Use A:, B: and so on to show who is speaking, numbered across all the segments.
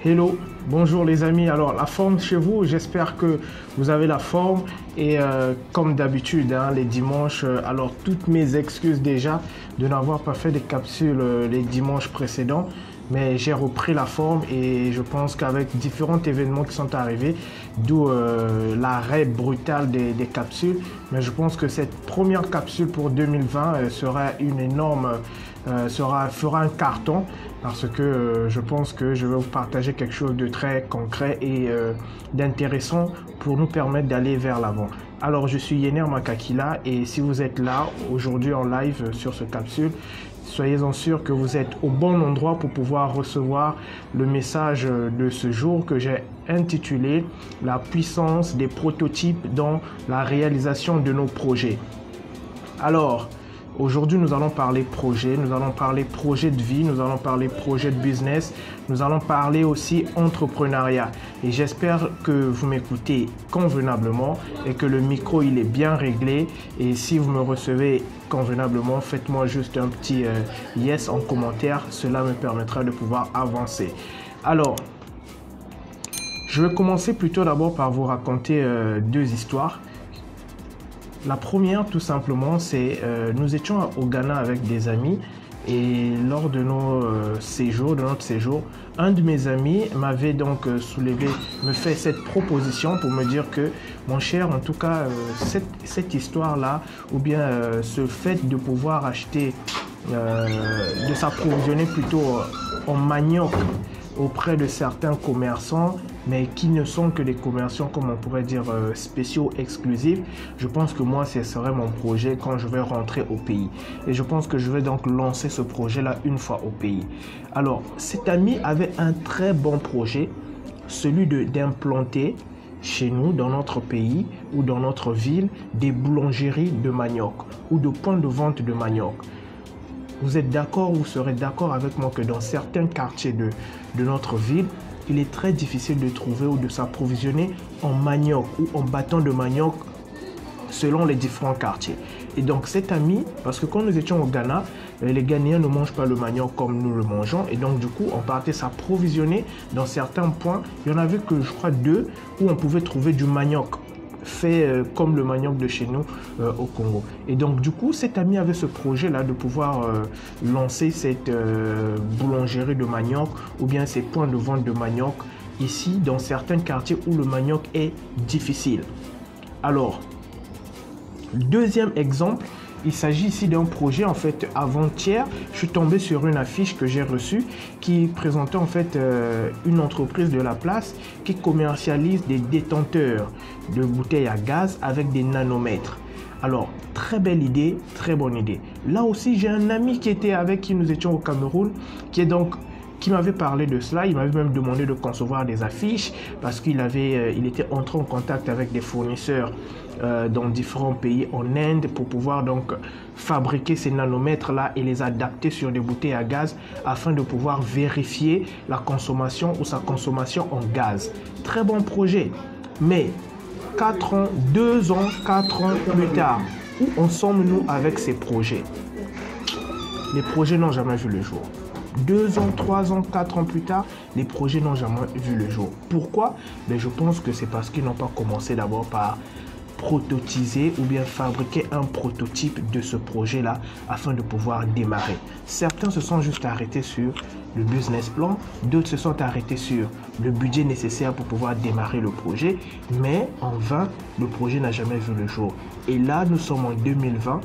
A: Hello, bonjour les amis. Alors la forme chez vous, j'espère que vous avez la forme et comme d'habitude les dimanches, alors toutes mes excuses déjà de n'avoir pas fait des capsules les dimanches précédents, mais j'ai repris la forme et je pense qu'avec différents événements qui sont arrivés, d'où l'arrêt brutal des capsules, mais je pense que cette première capsule pour 2020 sera une énorme, fera un carton parce que je pense que je vais vous partager quelque chose de très concret et d'intéressant pour nous permettre d'aller vers l'avant. Alors je suis Yener Makakila et si vous êtes là aujourd'hui en live sur ce capsule, soyez-en sûrs que vous êtes au bon endroit pour pouvoir recevoir le message de ce jour que j'ai intitulé « La puissance des prototypes dans la réalisation de nos projets ». Alors, aujourd'hui, nous allons parler projet, nous allons parler projet de vie, nous allons parler projet de business, nous allons parler aussi entrepreneuriat. Et j'espère que vous m'écoutez convenablement et que le micro, il est bien réglé. Et si vous me recevez convenablement, faites-moi juste un petit yes en commentaire. Cela me permettra de pouvoir avancer. Alors, je vais commencer plutôt d'abord par vous raconter deux histoires. La première, tout simplement, c'est nous étions au Ghana avec des amis et lors de notre séjour, un de mes amis m'avait donc me fait cette proposition pour me dire que, mon cher, en tout cas, cette histoire-là, ou bien ce fait de pouvoir acheter, de s'approvisionner plutôt en manioc auprès de certains commerçants, mais qui ne sont que des commerçants, comme on pourrait dire, spéciaux, exclusifs. Je pense que moi, ce serait mon projet quand je vais rentrer au pays. Et je pense que je vais donc lancer ce projet-là une fois au pays. Alors, cet ami avait un très bon projet, celui d'implanter chez nous, dans notre pays ou dans notre ville, des boulangeries de manioc ou de points de vente de manioc. Vous êtes d'accord, vous serez d'accord avec moi que dans certains quartiers de notre ville, il est très difficile de trouver ou de s'approvisionner en manioc ou en bâton de manioc selon les différents quartiers. Et donc cet ami, parce que quand nous étions au Ghana, les Ghanéens ne mangent pas le manioc comme nous le mangeons. Et donc du coup, on partait s'approvisionner dans certains points. Il y en avait que je crois 2 où on pouvait trouver du manioc fait comme le manioc de chez nous au Congo. Et donc du coup, cet ami avait ce projet là de pouvoir lancer cette boulangerie de manioc ou bien ces points de vente de manioc ici dans certains quartiers où le manioc est difficile. Alors, deuxième exemple, il s'agit ici d'un projet, en fait, avant-hier, je suis tombé sur une affiche que j'ai reçue qui présentait en fait une entreprise de la place qui commercialise des détenteurs de bouteilles à gaz avec des nanomètres. Alors, très belle idée, très bonne idée. Là aussi, j'ai un ami qui était avec qui nous étions au Cameroun, qui m'avait parlé de cela. Il m'avait même demandé de concevoir des affiches parce il était entré en contact avec des fournisseurs dans différents pays en Inde pour pouvoir donc fabriquer ces nanomètres là et les adapter sur des bouteilles à gaz afin de pouvoir vérifier la consommation ou sa consommation en gaz. Très bon projet, mais 4 ans, 2 ans, 4 ans plus tard, où en sommes-nous avec ces projets? Les projets n'ont jamais vu le jour. 2 ans, 3 ans, 4 ans plus tard, les projets n'ont jamais vu le jour. Pourquoi? Mais je pense que c'est parce qu'ils n'ont pas commencé d'abord par prototyper ou bien fabriquer un prototype de ce projet-là afin de pouvoir démarrer. Certains se sont juste arrêtés sur le business plan, d'autres se sont arrêtés sur le budget nécessaire pour pouvoir démarrer le projet, mais en vain, le projet n'a jamais vu le jour. Et là, nous sommes en 2020.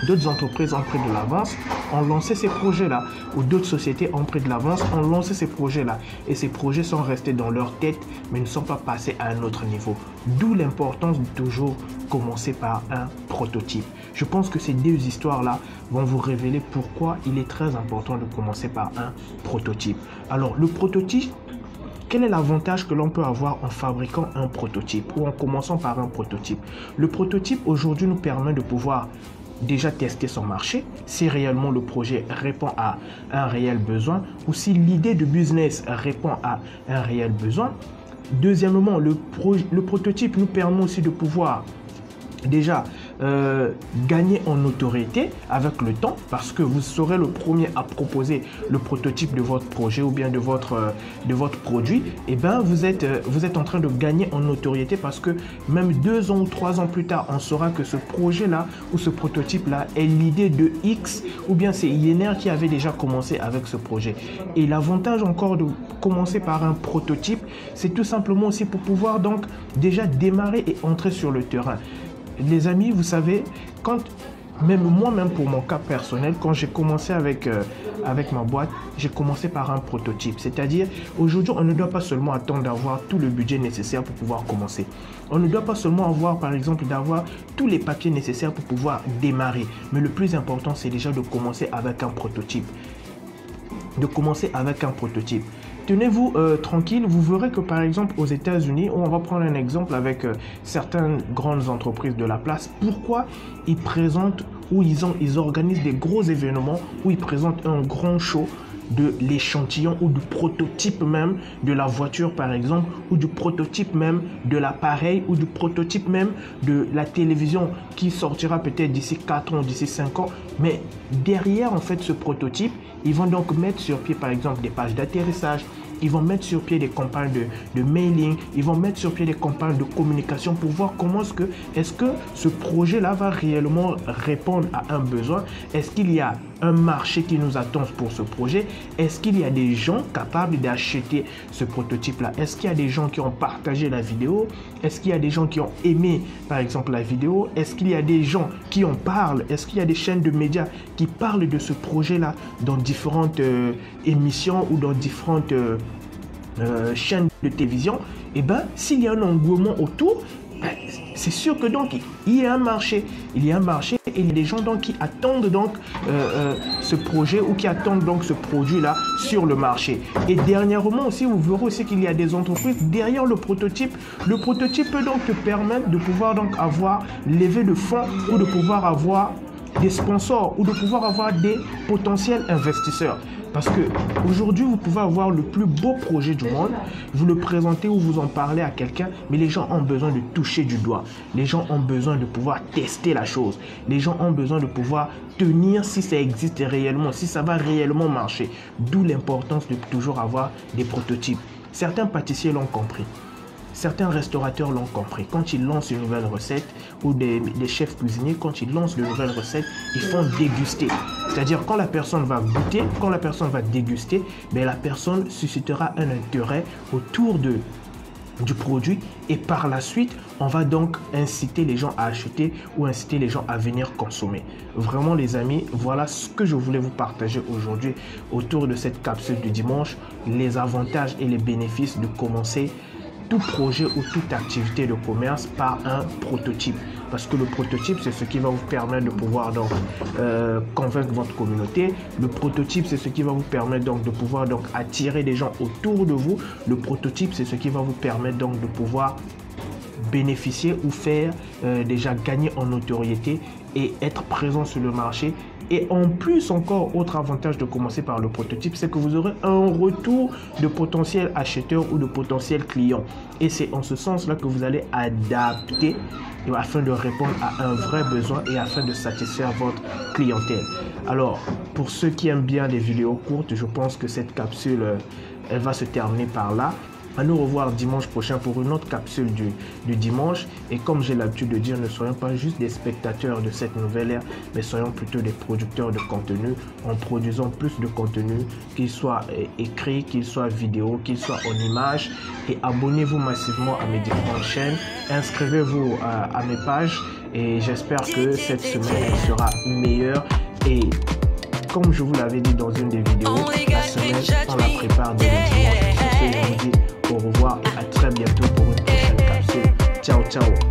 A: D'autres entreprises ont pris de l'avance, ont lancé ces projets-là, ou d'autres sociétés ont pris de l'avance, ont lancé ces projets-là. Et ces projets sont restés dans leur tête, mais ne sont pas passés à un autre niveau. D'où l'importance de toujours commencer par un prototype. Je pense que ces deux histoires-là vont vous révéler pourquoi il est très important de commencer par un prototype. Alors, le prototype, quel est l'avantage que l'on peut avoir en fabriquant un prototype ou en commençant par un prototype? Le prototype, aujourd'hui, nous permet de pouvoir déjà tester son marché, si réellement le projet répond à un réel besoin ou si l'idée de business répond à un réel besoin. Deuxièmement, le prototype nous permet aussi de pouvoir déjà gagner en notoriété avec le temps parce que vous serez le premier à proposer le prototype de votre projet ou bien de votre produit. Et bien vous êtes en train de gagner en notoriété parce que même 2 ans ou 3 ans plus tard, on saura que ce projet-là ou ce prototype-là est l'idée de X ou bien c'est INR qui avait déjà commencé avec ce projet. Et l'avantage encore de commencer par un prototype, c'est tout simplement aussi pour pouvoir donc déjà démarrer et entrer sur le terrain. Les amis, vous savez, même moi-même pour mon cas personnel, quand j'ai commencé avec ma boîte, j'ai commencé par un prototype. C'est-à-dire, aujourd'hui, on ne doit pas seulement attendre d'avoir tout le budget nécessaire pour pouvoir commencer. On ne doit pas seulement avoir, par exemple, d'avoir tous les papiers nécessaires pour pouvoir démarrer. Mais le plus important, c'est déjà de commencer avec un prototype. Tenez-vous tranquille, vous verrez que par exemple aux États-Unis, on va prendre un exemple avec certaines grandes entreprises de la place, pourquoi ils présentent ou ils organisent des gros événements où ils présentent un grand show de l'échantillon ou du prototype même de la voiture par exemple, ou du prototype même de l'appareil ou du prototype même de la télévision qui sortira peut-être d'ici 4 ans, d'ici 5 ans. Mais derrière en fait ce prototype, ils vont donc mettre sur pied par exemple des pages d'atterrissage, ils vont mettre sur pied des campagnes de mailing, ils vont mettre sur pied des campagnes de communication pour voir comment est-ce que ce projet-là va réellement répondre à un besoin. Est-ce qu'il y a un marché qui nous attend pour ce projet? Est-ce qu'il y a des gens capables d'acheter ce prototype-là? Est-ce qu'il y a des gens qui ont partagé la vidéo? Est-ce qu'il y a des gens qui ont aimé, par exemple, la vidéo? Est-ce qu'il y a des gens qui en parlent? Est-ce qu'il y a des chaînes de médias qui parlent de ce projet-là dans différentes émissions ou dans différentes chaînes de télévision? Et bien, s'il y a un engouement autour, c'est sûr que donc il y a un marché, et il y a des gens donc qui attendent donc ce projet ou qui attendent donc ce produit là sur le marché. Et dernièrement aussi, vous verrez aussi qu'il y a des entreprises derrière le prototype. Le prototype peut donc te permettre de pouvoir donc avoir levé de fonds ou de pouvoir avoir des sponsors ou de pouvoir avoir des potentiels investisseurs. Parce que aujourd'hui, vous pouvez avoir le plus beau projet du monde, vous le présentez ou vous en parlez à quelqu'un, mais les gens ont besoin de toucher du doigt. Les gens ont besoin de pouvoir tester la chose. Les gens ont besoin de pouvoir tenir si ça existe réellement, si ça va réellement marcher. D'où l'importance de toujours avoir des prototypes. Certains pâtissiers l'ont compris. Certains restaurateurs l'ont compris. Quand ils lancent une nouvelle recette ou des chefs cuisiniers, quand ils lancent de nouvelles recettes, ils font déguster. C'est-à-dire quand la personne va goûter, quand la personne va déguster, ben, la personne suscitera un intérêt autour du produit et par la suite, on va donc inciter les gens à acheter ou inciter les gens à venir consommer. Vraiment les amis, voilà ce que je voulais vous partager aujourd'hui autour de cette capsule du dimanche, les avantages et les bénéfices de commencer tout projet ou toute activité de commerce par un prototype. Parce que le prototype, c'est ce qui va vous permettre de pouvoir donc convaincre votre communauté. Le prototype, c'est ce qui va vous permettre donc de pouvoir donc attirer des gens autour de vous. Le prototype, c'est ce qui va vous permettre donc de pouvoir bénéficier ou faire déjà gagner en notoriété et être présent sur le marché. Et en plus encore, autre avantage de commencer par le prototype, c'est que vous aurez un retour de potentiels acheteurs ou de potentiels clients. Et c'est en ce sens-là que vous allez adapter afin de répondre à un vrai besoin et afin de satisfaire votre clientèle. Alors, pour ceux qui aiment bien les vidéos courtes, je pense que cette capsule, elle va se terminer par là. À nous revoir dimanche prochain pour une autre capsule du dimanche. Et comme j'ai l'habitude de dire, ne soyons pas juste des spectateurs de cette nouvelle ère, mais soyons plutôt des producteurs de contenu en produisant plus de contenu, qu'il soit écrit, qu'il soit vidéo, qu'il soit en image. Et abonnez-vous massivement à mes différentes chaînes. Inscrivez-vous à mes pages et j'espère que cette semaine sera meilleure. Et comme je vous l'avais dit dans une des vidéos, la semaine, on la prépare dès le dimanche. Je vous dis au revoir et à très bientôt pour une prochaine capsule. Ciao, ciao.